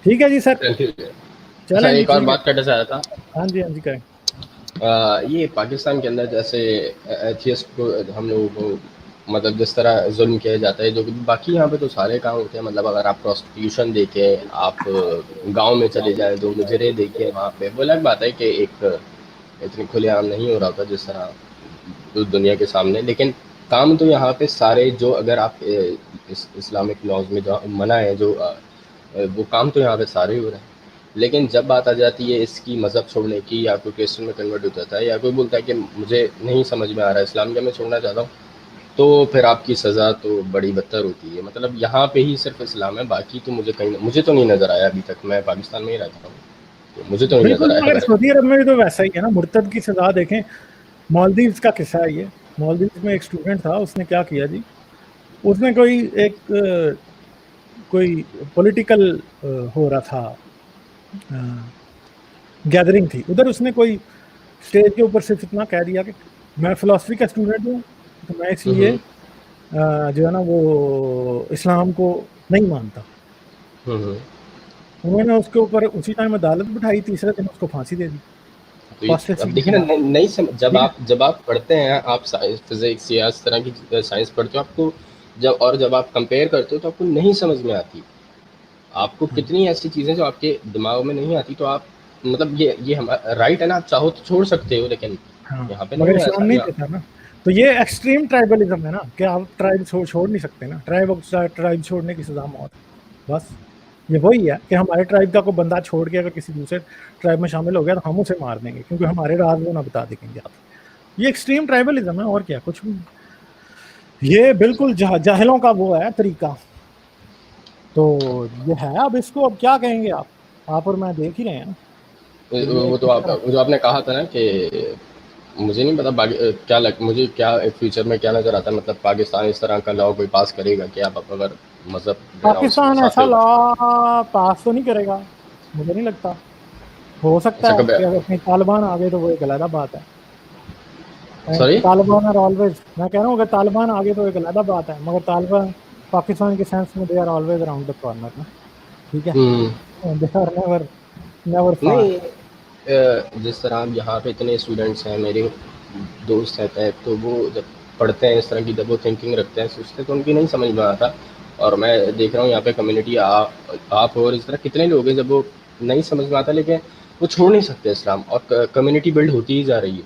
ठीक है जी सर, ठीक है। अच्छा, चलें जी, एक और ठीक है। बात करना चाह रहा था। हाँ जी, हाँ जी, करें। ये पाकिस्तान के अंदर जैसे एथियस्ट को हम लोगों को मतलब जिस तरह जुल्म किया जाता है, जो कि बाकी यहाँ पे तो सारे काम होते हैं। मतलब अगर आप प्रोस्टिट्यूशन देखें, आप गांव में चले जाएं तो मुजरे देखें, वहाँ पे वो अलग बात है कि एक इतनी खुलेआम नहीं हो रहा था जिस तरह दुनिया के सामने, लेकिन काम तो यहाँ पे सारे जो अगर आप इस्लामिक लॉज में जो मना है, जो वो काम तो यहाँ पे सारे ही हो रहे हैं। लेकिन जब बात आ जाती है इसकी मज़हब छोड़ने की, या कोई क्रिश्चियन में कन्वर्ट हो जाता है, या कोई बोलता है कि मुझे नहीं समझ में आ रहा है इस्लाम का, मैं छोड़ना चाहता हूँ, तो फिर आपकी सज़ा तो बड़ी बदतर होती है। मतलब यहाँ पे ही सिर्फ इस्लाम है, बाकी तो मुझे तो नहीं नज़र आया अभी तक। मैं पाकिस्तान में ही रहता हूँ, तो मुझे तो नहीं बिल्कुल, नज़र आया मगर मेरे। सऊदी अरब में भी तो वैसा ही है ना, मुर्तद की सजा देखें। मालदीव्स का किस्सा है ये। मालदीव्स में एक स्टूडेंट था, उसने क्या किया जी, उसने कोई पॉलिटिकल हो रहा था, गैदरिंग थी उधर, उसने कोई स्टेज के ऊपर सिर्फ इतना कह दिया कि मैं फिलोसफी का स्टूडेंट हूँ, तो मैं इसलिए जो है ना वो इस्लाम को नहीं मानता। हम्म। उन्होंने उसके ऊपर उसी टाइम अदालत बिठाई, तीसरे दिन उसको फांसी दे दी, तो अब पॉस्टेसी की देखिए ना, सजा। नहीं जब ठीक है। आप पढ़ते हैं, आप साइंस, फिजिक्स या इस तरह की साइंस पढ़ते हो, आपको जब आप कंपेयर करते हो तो आपको नहीं समझ में आती। आपको हाँ, कितनी ऐसी चीज़ें जो आपके दिमाग में नहीं आती, तो आप मतलब ये हमारा राइट है ना, आप चाहो तो छोड़ सकते हो, लेकिन हाँ, यहाँ पे मगर नहीं है इस्लाम ऐसा। नहीं यहाँ देता ना। तो ये एक्सट्रीम ट्राइबलिज्म है ना, कि आप ट्राइब छोड़ नहीं सकते ना। ट्राइब छोड़ने की सजा मौत है बस। ये वही है कि हमारे ट्राइब का कोई बंदा छोड़ के अगर किसी दूसरे ट्राइब में शामिल हो गया तो हम उसे मार देंगे, क्योंकि हमारे राज वो ना बता देंगे आप। ये एक्सट्रीम ट्राइबलिज्म है, और क्या, कुछ भी। ये बिल्कुल जाहिलों का वो है तरीका। तो ये है, अब इसको अब क्या कहेंगे आप और मैं देख ही रहे हैं ना कि ये वो तो किस आप तरह। वो जो आपने कहा था ना कि मुझे नहीं पता मुझे क्या फ्यूचर में क्या नज़र आता है। मतलब पाकिस्तान इस तरह का लॉ कोई पास करेगा कि आप अगर मज़हब डेनाउंस पाकिस्तान ऐसा चाहते हो। लॉ पास तो नहीं करेगा, मुझे नहीं लगता। हो सकता अच्छा, है कभी कि अगर कहीं तालिबान आ गए तो वो एक अलग बात है। सॉरी। तालिबान और ऑलवेज, मैं कह रहा हूँ अगर तालिबान आ गए तो एक अलग बात है, मगर तालिबान पाकिस्तान के सेंस में they are always around the corner ना। ठीक है, hmm. They are never never far. नहीं, जिस तरह अब यहाँ पे इतने स्टूडेंट्स हैं, मेरे दोस्त रहते हैं, तो वो जब पढ़ते हैं इस तरह की, जब वो थिंकिंग रखते हैं, सोचते हैं, तो उनकी नहीं समझ में आता। और मैं देख रहा हूँ यहाँ पे कम्युनिटी आप और इस तरह कितने लोग हैं, जब वो नहीं समझ में आता, लेकिन वो छोड़ नहीं सकते इस्लाम, और कम्युनिटी बिल्ड होती ही जा रही है।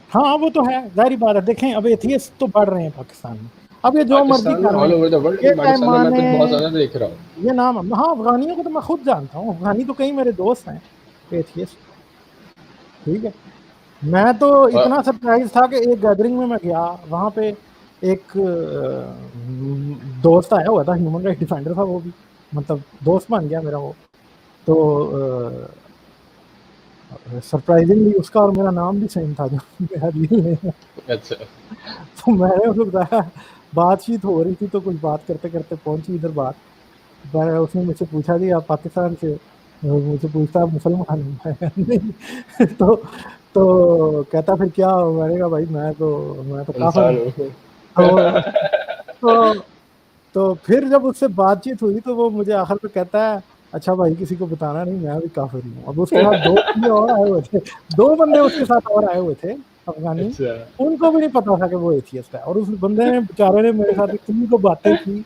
हाँ, वो तो है, जाहिर बात है। देखें, अब एथियस्ट तो बढ़ रहे हैं पाकिस्तान में। अब ये जो मर्जी पाकिस्तान में, कर रहे ऑल हैं, ओवर द वर्ल्ड, ये लेकिन चाहे पाकिस्तान में मैं माने, तो बहुत ज़्यादा देख रहा हूँ। ये नाम, हाँ, अफगानियों को तो मैं खुद जानता हूँ, अफगानी तो कई मेरे दोस्त हैं एथियस्ट। ठीक है। मैं तो और इतना सरप्राइज था कि एक गैदरिंग में मैं गया, वहां पे एक दोस्त आया हुआ था, ह्यूमन राइट डिफेंडर था वो भी, मतलब दोस्त बन गया मेरा वो। तो सरप्राइजिंगली उसका और मेरा नाम भी सेम था जो मेरा रियल नेम है। अच्छा। तो मैंने उसको बताया, बातचीत हो रही थी तो कुछ बात करते करते पहुंची इधर बात। उसने मुझसे पूछा जी आप पाकिस्तान से, मुझसे पूछता आप मुसलमान हैं? मैं कहा, नहीं। तो कहता फिर क्या हो? मैंने कहा भाई मैं तो काफिर इंसान हूँ। हूँ। तो तो तो फिर जब उससे बातचीत हुई तो वो मुझे आखिर में कहता है, अच्छा भाई किसी को बताना नहीं, मैं भी काफिर ही हूँ। अब उसके साथ दो बंदे और आए हुए थे, दो बंदे उसके साथ और आए हुए थे अफगानी। अच्छा। उनको भी नहीं पता था कि वो एथियस्ट है, और उस बंदे ने बेचारे ने मेरे साथ इतनी तो बातें की,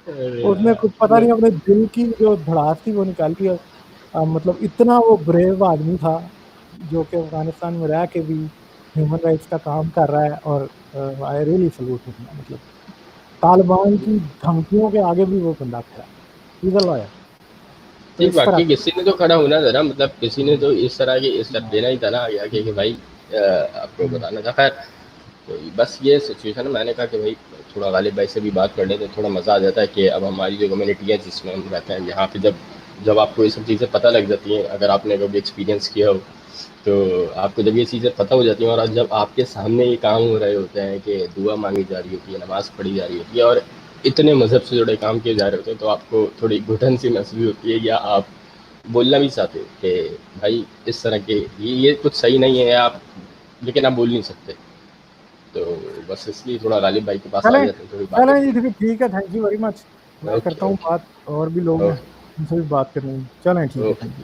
अरे उसने यार, कुछ पता नहीं अपने दिल की जो धड़ास थी वो निकाली। और मतलब इतना वो ब्रेव आदमी था, जो कि अफगानिस्तान में रह के भी ह्यूमन राइट्स का काम कर रहा है। और आई रियली सल्यूट हिम, मतलब तालिबान की धमकियों के आगे भी वो बंदा खड़ा है, इज अ लॉयर। तो ठीक, इस तरह बाकी का। किसी ने तो खड़ा होना था ना, मतलब किसी ने तो इस तरह के स्टेप देना ही था ना आगे आके कि भाई आपको बताना था। खैर, तो बस ये सिचुएशन है। मैंने कहा कि भाई थोड़ा गालिब भाई से भी बात कर लेते, थोड़ा मज़ा आ जाता है कि अब हमारी जो कम्युनिटी है जिसमें हम रहते हैं यहाँ पे, जब जब आपको ये सब चीज़ें पता लग जाती हैं, अगर आपने कभी एक्सपीरियंस किया हो, तो आपको जब ये चीज़ें पता हो जाती हैं, और आज जब आपके सामने ये काम हो रहे होते हैं कि दुआ मांगी जा रही होती है, नमाज़ पढ़ी जा रही होती है, और इतने मज़हब से जुड़े काम किए जा रहे होते हैं, तो आपको थोड़ी घुटन सी महसूस होती है, या आप बोलना भी चाहते हो कि भाई इस तरह के ये कुछ सही नहीं है, आप लेकिन आप बोल नहीं सकते। तो बस इसलिए थोड़ा गालिब भाई के पास आ चलें जाते हैं, थोड़ी बातें चलें कर जी, लेते ठीक है, थैंक यू वेरी मच। हैं। मैं करता ओके, हूँ ओके, बात, और भी लोग हैं। ओके। उनसे भी बात करनी है। चलें ठीक है, ओके। Thank you.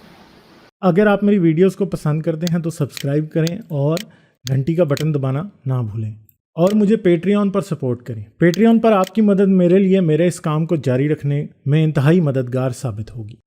अगर आप मेरी वीडियोस को पसंद करते हैं तो सब्सक्राइब करें और घंटी का बटन दबाना ना भूलें, और मुझे पेट्रियन पर सपोर्ट करें। पेट्रियन पर आपकी मदद मेरे लिए मेरे इस काम को जारी रखने में इंतहाई मददगार साबित होगी।